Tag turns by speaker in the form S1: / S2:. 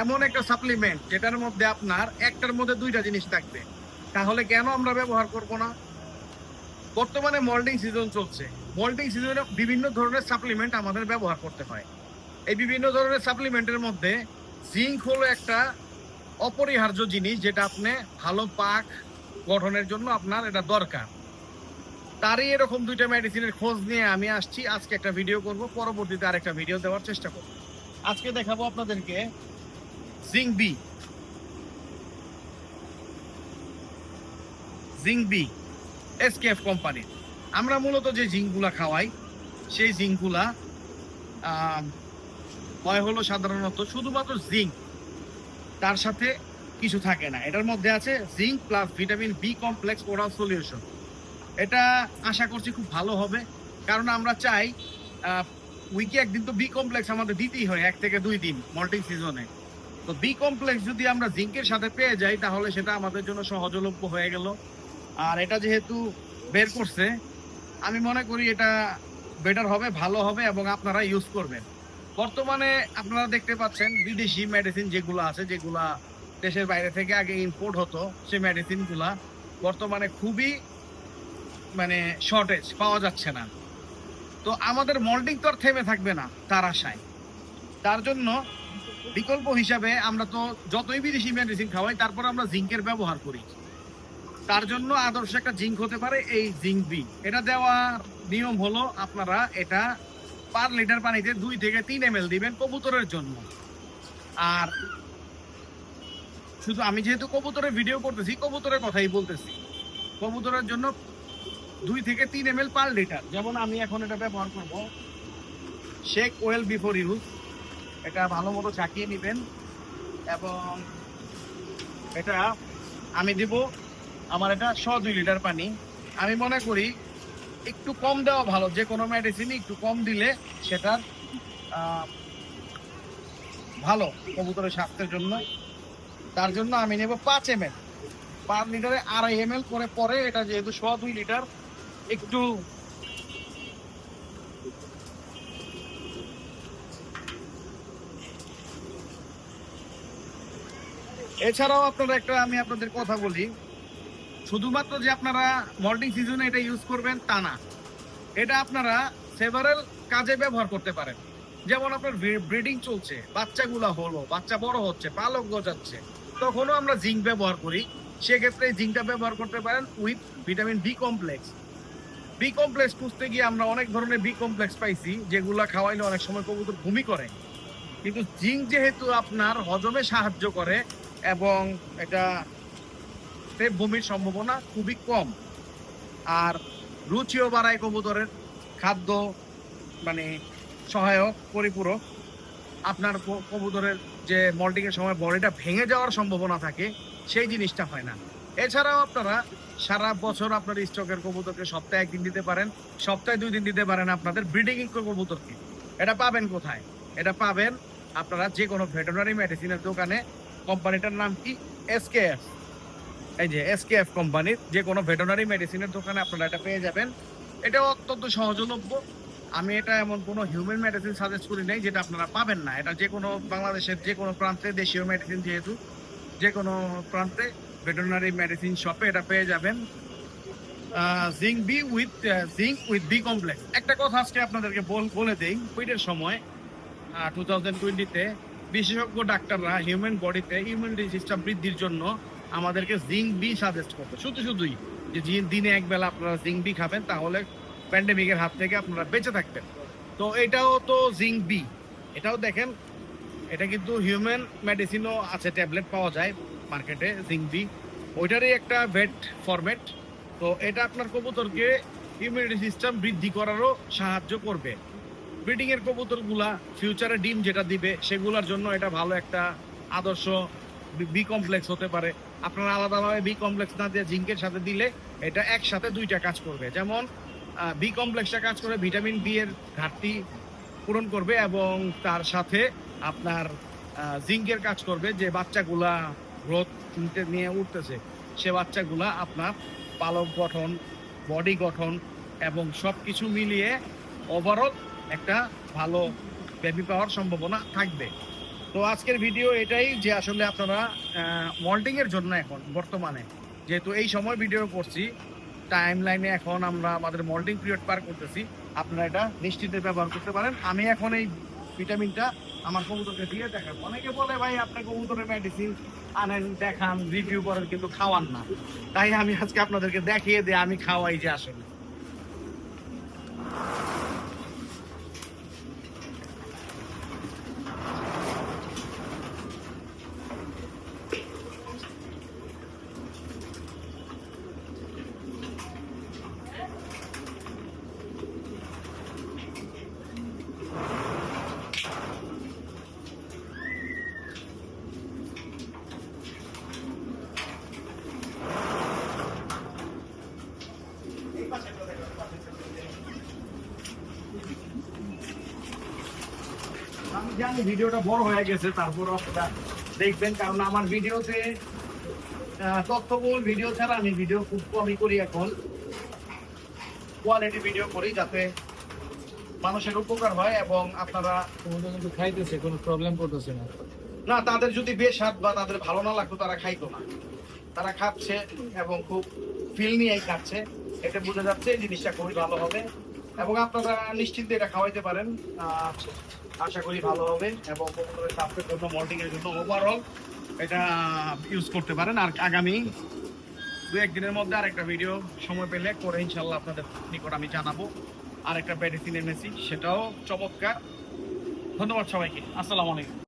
S1: এমন একটা সাপ্লিমেন্ট যেটার মধ্যে আপনার একটার মধ্যে দুইটা জিনিস থাকবে, তাহলে কেন আমরা ব্যবহার করব না? বর্তমানে মল্টিং সিজন চলছে। মল্টিং সিজনে বিভিন্ন ধরনের সাপ্লিমেন্ট আমাদের ব্যবহার করতে হয়। এই বিভিন্ন ধরনের সাপ্লিমেন্টের মধ্যে জিঙ্ক হলো একটা অপরিহার্য জিনিস, যেটা আপনি ভালো পাক গঠনের জন্য আপনার এটা দরকার। তারই এরকম দুইটা মেডিসিনের খোঁজ নিয়ে আমি আসছি। আজকে একটা ভিডিও করব, পরবর্তীতে আরেকটা ভিডিও দেওয়ার চেষ্টা করব। আজকে দেখাবো আপনাদেরকে zinc B. Zinc B SKF কোম্পানির। আমরা মূলত যে জিঙ্কগুলা খাওয়াই সেই জিঙ্কগুলা হয় হলো সাধারণত শুধুমাত্র জিঙ্ক, তার সাথে কিছু থাকে না। এটার মধ্যে আছে zinc plus vitamin B complex oral solution. এটা আশা করছি খুব ভালো হবে, কারণ আমরা চাই উইকে একদিন তো বি কমপ্লেক্স আমাদের দিতেই হয়, 1 থেকে 2 দিন মল্টিং সিজনে। তো বি কমপ্লেক্স যদি আমরা জিঙ্কের সাথে পেয়ে যাই তাহলে সেটা আমাদের জন্য সহজলভ্য হয়ে গেল। আর এটা যেহেতু বের করছে, আমি মনে করি এটা বেটার হবে, ভালো হবে এবং আপনারা ইউজ করবেন। বর্তমানে আপনারা দেখতে পাচ্ছেন বিদেশি মেডিসিন যেগুলো আছে, যেগুলা দেশের বাইরে থেকে আগে ইম্পোর্ট হতো, সেই মেডিসিনগুলা বর্তমানে খুবই শর্টেজ, পাওয়া যাচ্ছে না। তো আমাদের মল্টিং তো আর থেমে থাকবে না তার আশায়। তার জন্য বিকল্প হিসাবে আমরা তো যতই বিদেশি মেডিসিন খাওয়াই, তারপর আমরা জিঙ্কের ব্যবহার করি। তার জন্য আদর্শ একটা জিঙ্ক হতে পারে এই জিঙ্ক বি। এটা দেওয়ার নিয়ম হলো, আপনারা এটা পার লিটার পানিতে 2 থেকে 3 ml দিবেন কবুতরের জন্য। আর শুধু আমি যেহেতু কবুতরের ভিডিও করতেছি, কবুতরের কথাই বলতেছি। কবুতরের জন্য 2 থেকে 3 ml পার লিটার। যেমন আমি এখন এটা ব্যবহার করব, শেক ওয়েল বিফোর ইউজ। এটা ভালো মতো চাকিয়ে নেবেন এবং এটা আমি দিব, আমার এটা 100 লিটার পানি। আমি মনে করি একটু কম দেওয়া ভালো, যে কোনো মেডিসিন একটু কম দিলে সেটা ভালো কবুতরের স্বাস্থ্যের জন্য। তার জন্য আমি নেব 5 ml, পার লিটারে 2.5 ml করে। পরে এটা যেহেতু 102 লিটার, একটু এছাড়াও আপনারা আমি আপনাদের কথা বলি, শুধুমাত্র যে আপনারা মল্টিং সিজনে এটা ইউজ করবেন তা না, এটা আপনারা সেভারাল কাজে ব্যবহার করতে পারেন। যেমন আপনার ব্রিডিং চলছে, বাচ্চাগুলা হলো, বাচ্চা বড় হচ্ছে, পালক গজাচ্ছে, তখনও আমরা জিঙ্ক ব্যবহার করি। সেক্ষেত্রে জিঙ্কটা ব্যবহার করতে পারেন with vitamin B complex. B complex খুঁজতে গিয়ে আমরা অনেক ধরনের বি কমপ্লেক্স পাইছি, যেগুলা খাওয়াইলে অনেক সময় কবুতর ভূমি করে। কিন্তু জিঙ্ক যেহেতু আপনার হজমে সাহায্য করে এবং এটা বমির সম্ভাবনা খুবই কম, আর রুচিও বাড়ায় কবুতরের, খাদ্য সহায়ক, পরিপূরক। আপনার কবুতরের যে মল্টিং এর সময় বডিটা ভেঙে যাওয়ার সম্ভাবনা থাকে, সেই জিনিসটা হয় না। এছাড়াও আপনারা সারা বছর আপনার স্টকের কবুতরকে সপ্তাহে 1 দিন দিতে পারেন, সপ্তাহে 2 দিন দিতে পারেন আপনাদের ব্রিডিং কবুতরকে। এটা পাবেন কোথায়? এটা পাবেন আপনারা যে কোনো ভেটেরিনারি মেডিসিনের দোকানে। কোম্পানিটার নাম কি? এসকেএফ। এই যে এসকেএফ কোম্পানির যে কোনো ভেটেরিনারি মেডিসিনের দোকানে আপনারা এটা পেয়ে যাবেন। এটা অত্যন্ত সহজলভ্য। আমি এটা এমন কোনো হিউম্যান মেডিসিন সাজেস্ট করি নাই যেটা আপনারা পাবেন না। এটা যে কোনো বাংলাদেশের যে কোনো প্রান্তে, দেশীয় মেডিসিন যেহেতু, যে কোনো প্রান্তে ভেটেরিনারি মেডিসিন শপে এটা পেয়ে যাবেন। Zinc with B complex. একটা কথা আজকে আপনাদেরকে বলে দেই, কোভিডের সময় 2020-তে বিশেষজ্ঞ ডাক্তাররা হিউম্যান বডিতে ইমিউনিটি সিস্টেম বৃদ্ধির জন্য আমাদেরকে জিঙ্ক বি সাজেস্ট করতো, শুধুই যে দিনে 1 বেলা আপনারা জিঙ্ক বি খাবেন, তাহলে প্যান্ডেমিকের হাত থেকে আপনারা বেঁচে থাকবেন। তো এটাও তো জিঙ্ক বি। এটাও দেখেন, এটা কিন্তু হিউম্যান মেডিসিনও আছে, ট্যাবলেট পাওয়া যায় মার্কেটে জিঙ্ক বি, ওইটারই একটা ভেট ফরম্যাট। তো এটা আপনার কবুতরকে ইমিউনিটি সিস্টেম বৃদ্ধি করারও সাহায্য করবে। ব্রিডিং এর কবুতরগুলা ফিউচারে ডিম যেটা দিবে, সেগুলোর জন্য এটা ভালো একটা আদর্শ বি কমপ্লেক্স হতে পারে। আপনারা আলাদাভাবে বি কমপ্লেক্স না দিয়ে জিঙ্কের সাথে দিলে এটা একসাথে 2টা কাজ করবে। যেমন বি কমপ্লেক্সটা কাজ করে ভিটামিন বি এর ঘাটতি পূরণ করবে, এবং তার সাথে আপনার জিঙ্কের কাজ করবে, যে বাচ্চাগুলা গ্রোথ নিয়ে উঠতেছে, সে বাচ্চাগুলা আপনার পালক গঠন, বডি গঠন এবং সব কিছু মিলিয়ে ওভারঅল একটা ভালো বেবি পাওয়ার সম্ভাবনা থাকবে। তো আজকের ভিডিও এটাই যে আসলে আপনারা মল্টিং এর জন্য এখন বর্তমানে যেহেতু এই সময় ভিডিও করছি, টাইম লাইনে এখন আমরা আমাদের মল্টিং পিরিয়ড পার করতেছি, আপনারা এটা নিশ্চিন্তে ব্যবহার করতে পারেন। আমি এখন এই ভিটামিনটা আমার কবুতরকে দিয়ে দেখাবো। অনেকে বলে ভাই আপনি কবুতরের মেডিসিন আনেন, দেখান, রিভিউ করেন, কিন্তু খাওয়ান না। তাই আমি আজকে আপনাদেরকে দেখিয়ে দিয়ে আমি খাওয়াই যে আসলে। আমি জানি ভিডিওটা বড় হয়ে গেছে, তারপর আপনারা দেখবেন, কারণ আমার ভিডিওতে তথ্যবহুল ভিডিও ছাড়া আমি ভিডিও খুব কমই করি। এখন কোয়ালিটি ভিডিও করি যাতে মানুষের উপকার হয় এবং আপনারা
S2: কিন্তু খাইতেছে, কোনো প্রবলেম করতেছে না।
S1: না, তাদের যদি বেস্বাদ বা তাদের ভালো না লাগতো তারা খাইতো না। তারা খাচ্ছে এবং খুব ফিল নিয়েই খাচ্ছে, এটা বোঝা যাচ্ছে। এই জিনিসটা খুবই ভালো হবে এবং আপনারা নিশ্চিন্তে এটা খাওয়াইতে পারেন। আশা করি ভালো হবে এবং কবুতরের স্বাস্থ্যের জন্য, মল্টিং এর জন্য ওভারঅল এটা ইউজ করতে পারেন। আর আগামী 2-1 দিনের মধ্যে আরেকটা ভিডিও সময় পেলে করে ইনশাল্লাহ আপনাদের নিকট আমি জানাবো। আরেকটা মেডিসিন এনেছি, সেটাও চমৎকার। ধন্যবাদ সবাইকে। আসসালামু আলাইকুম।